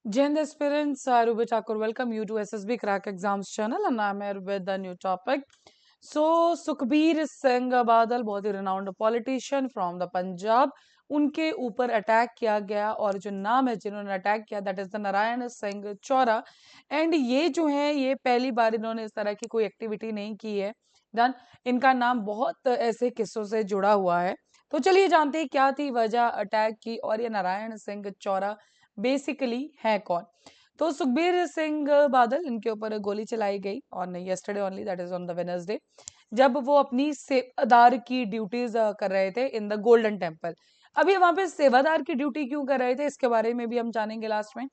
Gen aspirants, Ruby Thakur, welcome you to SSB Crack Exams channel and I'm here with the new topic. So, Sukhbir Singh Badal बहुत ही renowned politician from the Punjab, उनके ऊपर attack किया गया और जो नाम है जिन्होंने अटैक किया that is the Narayan Singh Chaura and ये जो है ये पहली बार इन्होंने इस तरह की कोई एक्टिविटी नहीं की है डन इनका नाम बहुत ऐसे किस्सों से जुड़ा हुआ है तो चलिए जानते हैं क्या थी वजह अटैक की और ये नारायण सिंह चौरा बेसिकली है कौन तो सुखबीर सिंह बादल इनके ऊपर गोली चलाई गई on yesterday only that is on the Wednesday जब वो अपनी सेवादार की ड्यूटीज कर रहे थे इन द गोल्डन टेम्पल अब ये वहां पे सेवादार की ड्यूटी क्यों कर रहे थे इसके बारे में भी हम जानेंगे लास्ट में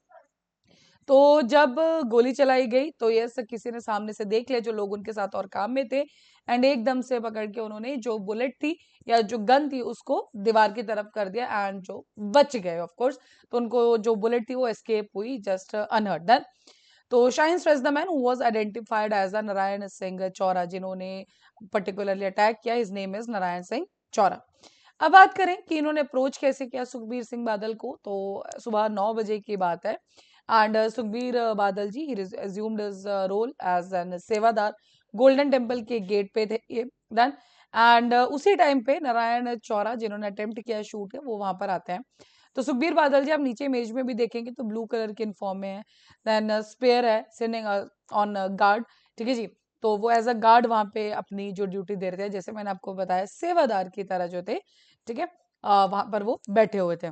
तो जब गोली चलाई गई तो यस किसी ने सामने से देख लिया जो लोग उनके साथ और काम में थे एंड एकदम से पकड़ के उन्होंने जो बुलेट थी या जो गन थी उसको दीवार की तरफ कर दिया एंड जो बच गए ऑफ कोर्स तो उनको जो बुलेट थी वो एस्केप हुई जस्ट अनहर्ट देन तो शाइन स्ट्रेस the man who was identified as a Narayan Singh Chaura जिन्होंने पर्टिकुलरली अटैक किया his name is Narayan Singh Chaura अब बात करें कि इन्होंने अप्रोच कैसे किया सुखबीर सिंह बादल को तो सुबह 9 बजे की बात है and Sukhbir Badal ji assumed his role as an sevadar Golden Temple के गेट पे थे ये डन एंड उसी टाइम पे नारायण चौरा जिन्होंने अटेम्प्ट किया शूट है वो वहां पर आते हैं तो सुखबीर बादल जी आप नीचे इमेज में भी देखेंगे तो ब्लू कलर के इनफॉर्म में है देन स्पेयर है सिटिंग ऑन गार्ड ठीक है जी तो वो एज अ गार्ड वहां पे अपनी जो ड्यूटी दे रहे थे जैसे मैंने आपको बताया सेवादार की तरह जो थे ठीक है वहां पर वो बैठे हुए थे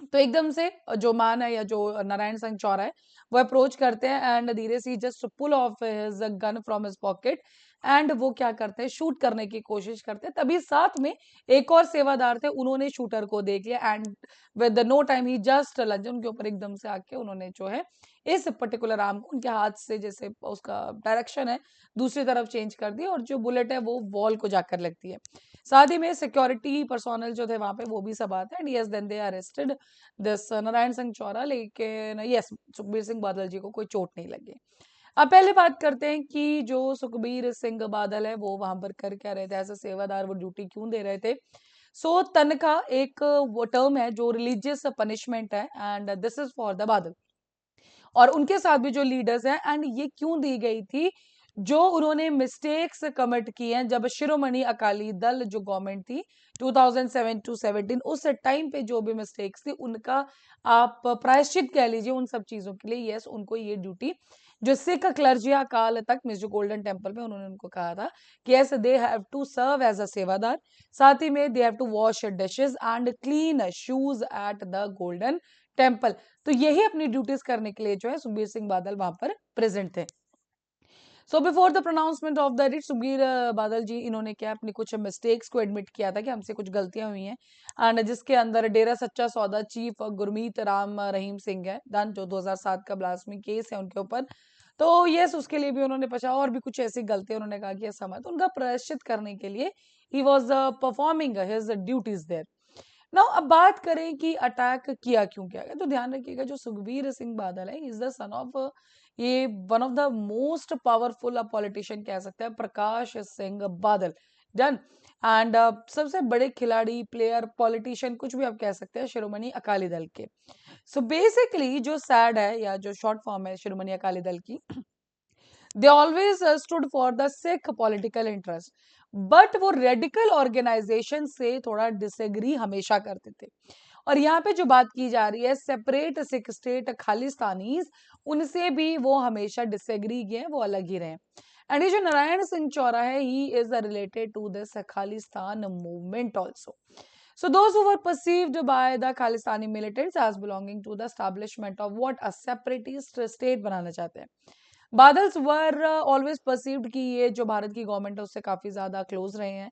तो एकदम से जो मैन है या जो नारायण सिंह चौरा है वो अप्रोच करते हैं एंड धीरे से just pull off his gun from his pocket and वो क्या करते हैं शूट करने की कोशिश करते हैं तभी साथ में एक और सेवादार थे उन्होंने शूटर को देख लिया एंड विद नो टाइम ही जस्ट लंज उनके ऊपर एकदम से आके उन्होंने जो है इस पर्टिकुलर आर्म को उनके हाथ से जैसे उसका डायरेक्शन है दूसरी तरफ चेंज कर दिया और जो बुलेट है वो वॉल को जाकर लगती है साथ ही में सिक्योरिटी पर्सोनल जो थे वहां पे वो भी सब आते हैं and yes then they arrested this Narayan Singh Chaura लेकिन यस सुखबीर सिंह बादल जी को कोई चोट नहीं लगी अब पहले बात करते हैं कि जो सुखबीर सिंह बादल है वो वहां पर कर क्या रहे थे ऐसे सेवादार वो ड्यूटी क्यों दे रहे थे सो तनखा एक वो टर्म है जो रिलीजियस पनिशमेंट है and this is for the बादल और उनके साथ भी जो लीडर्स हैं एंड ये क्यों दी गई थी जो उन्होंने मिस्टेक्स कमिट की हैं जब शिरोमणि अकाली दल जो गवर्नमेंट थी 2007 टू 17 उस टाइम पे जो भी मिस्टेक्स थी उनका आप प्रायश्चित कह लीजिए उन सब चीजों के लिए यस उनको ये ड्यूटी जो सिख क्लर्जिया काल तक मिस जो गोल्डन टेम्पल में उन्होंने उनको कहा था कि yes they have to serve as a sevadar साथ ही में they have to wash dishes and clean shoes at the Golden Temple तो यही अपनी ड्यूटीज करने के लिए जो है सुखबीर सिंह बादल वहां पर प्रेजेंट थे so before the pronouncement of the edit Sukhbir Badal जी इन्होंने क्या अपनी कुछ मिस्टेक्स को एडमिट किया था कि हमसे कुछ गलतियां हुई हैं एंड जिसके अंदर डेरा सच्चा सौदा चीफ गुरमीत राम रहीम सिंह है डन जो 2007 का ब्लास्फेमी केस है उनके ऊपर तो यस उसके लिए भी उन्होंने पछा और भी कुछ ऐसी गलतियां उन्होंने कहा कि ऐसा मत उनका प्रायश्चित करने के लिए he was performing his duties there now अब बात करें कि अटैक किया क्यों किया गया तो ध्यान रखिएगा जो सुखबीर सिंह बादल है इज द सन ऑफ ये one of the most powerful politician कह सकते हैं प्रकाश सिंह बादल डन एंड सबसे बड़े खिलाड़ी प्लेयर पॉलिटिशियन कुछ भी आप कह सकते हैं शिरोमणि अकाली दल के सो बेसिकली जो सैड है या जो शॉर्ट फॉर्म है शिरोमणि अकाली दल की they always stood for the Sikh political interest but वो रेडिकल ऑर्गेनाइजेशन से थोड़ा डिसएग्री हमेशा करते थे और यहाँ पे जो बात की जा रही है सेपरेट सिख स्टेट खालिस्तानीज उनसे भी वो हमेशा डिसएग्री किए वो अलग ही रहे एंड ये जो नारायण सिंह चौरा है he is related to this Khalistan movement also so those who were perceived by the Khalistani militants as belonging to the establishment of what a separatist state बनाना चाहते हैं बादल्स वर ऑलवेज परसीव्ड कि ये जो भारत की गवर्नमेंट है उससे काफी ज्यादा क्लोज रहे हैं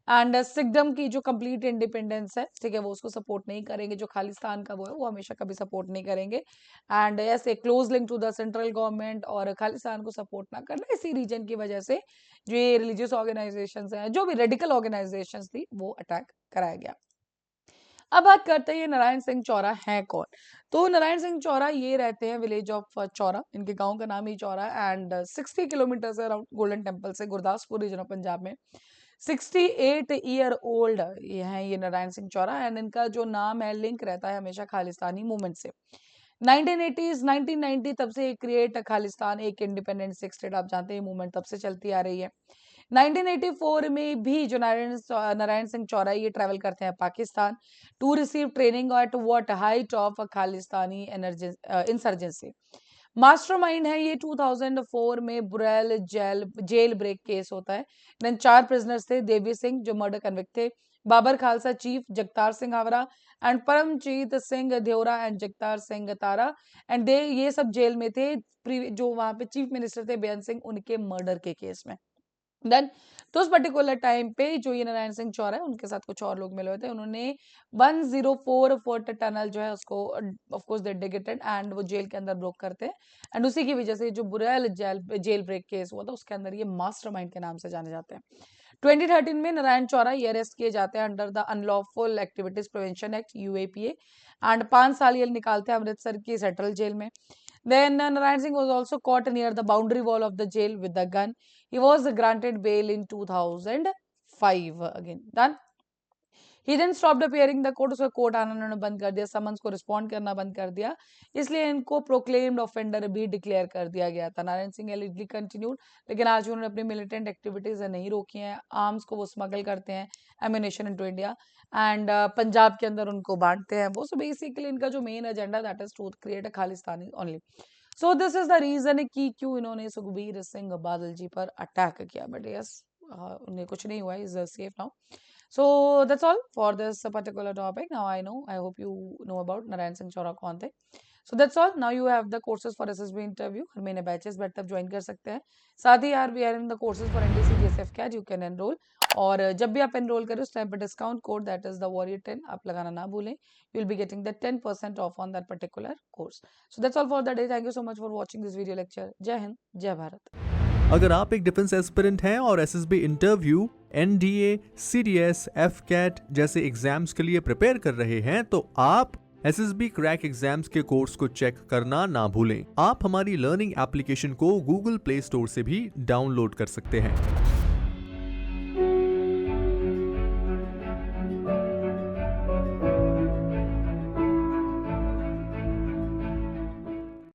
एंड सिखडम की जो कंप्लीट इंडिपेंडेंस है ठीक है वो उसको सपोर्ट नहीं करेंगे जो खालिस्तान का वो है वो हमेशा कभी सपोर्ट नहीं करेंगे एंड ऐसे close link to the central government और खालिस्तान को सपोर्ट ना करना इसी रीजन की वजह से जो ये रिलीजियस ऑर्गेनाइजेशन है जो भी रेडिकल ऑर्गेनाइजेशन थी वो अटैक कराया गया अब बात करते हैं ये नारायण सिंह चौरा है कौन तो नारायण सिंह चौरा ये रहते हैं विलेज ऑफ चौरा इनके गांव का नाम ही चौरा एंड 60 किलोमीटर से अराउंड गोल्डन टेम्पल से गुरदासपुर रीजन ऑफ पंजाब में 68 ईयर ओल्ड ये है ये नारायण सिंह चौरा एंड इनका जो नाम है लिंक रहता है हमेशा खालिस्तानी मूवमेंट से 1980s 1990 तब से क्रिएट खालिस्तान एक इंडिपेंडेंट स्टेट, आप जानते हैं मूवमेंट तब से चलती आ रही है। 1984 में भी जो नारायण सिंह चौरा ये ट्रैवल करते हैं Pakistan to receive training at what height of Khalistani insurgency. Mastermind है ये 2004 में बुरैल जेल ब्रेक केस होता है। देन 4 प्रिजनर्स थे, देवी सिंह जो मर्डर कन्विक्ट थे, Babbar Khalsa chief, Jagtar Singh Hawara and Paramjit Singh Deora and Jagtar Singh Tara and they ये सब जेल में थे जो वहां पे चीफ मिनिस्टर थे बेअंत सिंह, उनके मर्डर के केस में। देन तो उस पर्टिकुलर टाइम पे जो ये नारायण सिंह चौरा है उनके साथ कुछ और लोग मिले हुए थे, उन्होंने 104 फुट टनल जो है उसको ऑफ कोर्स दे डिगेटेड एंड वो जेल के अंदर ब्रोक करते हैं एंड उसी की वजह से जो बुरैल जेल ब्रेक केस हुआ था उसके अंदर ये मास्टरमाइंड के नाम से जाने जाते हैं। 2013 में नारायण चौरा ये अरेस्ट किए जाते हैं under the unlawful activities prevention act UAPA and 5 साल ये निकालते हैं अमृतसर की सेंट्रल जेल में। Then Narayan Singh was also caught near the boundary wall of the jail with the gun. He was granted bail in 2005 again. Done. He then stopped appearing the court. उसका court आना उन्होंने बंद कर दिया, summons को respond करना बंद कर दिया, इसलिए इनको प्रोक्लेम्ड ऑफेंडर भी डिक्लेयर कर दिया गया था। नारायण सिंह एलिगली कंटिन्यूड, लेकिन आज उन्होंने अपनी मिलिटेंट एक्टिविटीज नहीं रोकी हैं। आर्म्स को वो स्मगल करते हैं, ammunition into India and Punjab के अंदर उनको बांटते हैं वो। सो बेसिकली इनका जो main agenda that is to create a Khalistani only. So this is the reason कि क्यों इन्होंने सुखबीर सिंह बादल जी पर अटैक किया, बट यस उन्हें कुछ नहीं हुआ, is safe now. So that's all for this particular topic. Now I hope you know about Narayan Singh Chora कौन थे। So that's all. Now you have the courses for SSB interview और मैंने batches बैठ तब join कर सकते हैं। साथ ही यार we are in the courses for NDC JSF CAT, you can enrol. और जब भी आप एनरोल करें उस टाइम पर discount code that is the warrior 10 आप लगाना ना भूलें। You will be getting the 10% off on that particular course. So that's all for the day. Thank you so much for watching this video lecture. जय हिंद, जय भारत। अगर आप एक defence aspirant हैं और SSB interview, NDA, CDS, FCAT जैसे exams के लिए प्रिपेयर कर रहे हैं तो आप SSB क्रैक एग्जाम्स के कोर्स को चेक करना ना भूलें। आप हमारी लर्निंग एप्लीकेशन को Google Play Store से भी डाउनलोड कर सकते हैं।